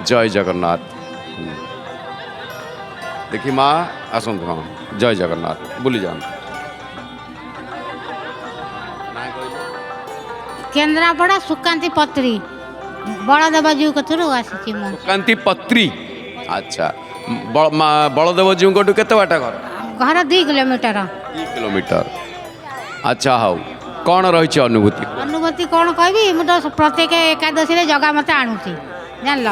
जय जगन्नाथ। देखी माँ आसत हाँ जय जगन्नाथ बुली जान। केन्द्रापड़ा सुकांती पत्री बलदेव जीव कथुर आसी सुकांती पत्री। अच्छा बलदेव जीव को केते बाटा घर? घर 2 किलोमीटर। 2 किलोमीटर। अच्छा हाउ कौन रही अनुभूति? अनुभूति कौन कहबी मु तो प्रत्येक एकादशी जगह मत आणुची जान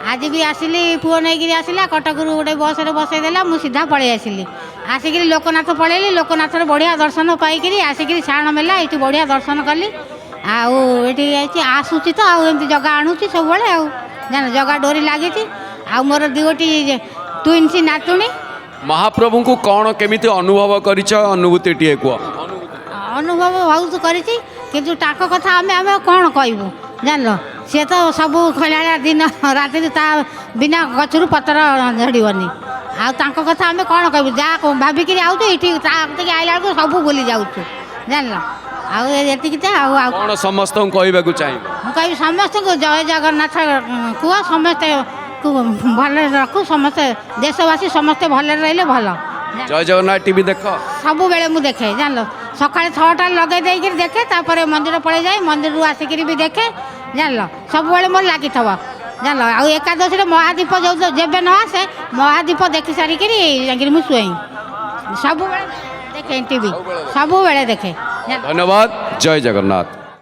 आज भी आसिली पुओ नहीं आसला कटक गोटे बस बसईदेला मुझे सीधा पलि आसिली आसिक लोकनाथ पलैली लोकनाथ बढ़िया दर्शन पाइक आसिक साण मेला ये बढ़िया दर्शन कली आठी आसूची तो आमती जगह आणुची सब जान जगह डोरी लगी मोर दुटी ट्विन्स नातुणी। महाप्रभु को कौन केमिति अनुभव करिछ अनुभूति टिए को? अनुभव बहुत करी किंतु ताक कथा आम आम कौन कहबू जान सी तो सब खला दिन राति बिना गचर पतर झड़बनी आक कथा आम कौन कहबू जहाँ भाविक आउे ये आइला बेलू सब भूली जाऊँ जान आती कौन समस्त कहू चाहिए मुझे समस्त को जय जगन्नाथ कह समस्ते भल रखू समस्ते देशवासी समस्ते भल रही भल। जय जगन्नाथ टीवी देख सब बेले मुझे देखे जान सका 6टा लगे देखे तापर मंदिर पड़े जाए मंदिर आसिक भी देखे जान सब बेले मोर लगी जान एकादशी महादीप जो जब न आसे महादीप देखी सारिक मुझे सब देखे टीवी सब बेले देखे। धन्यवाद जय जगन्नाथ।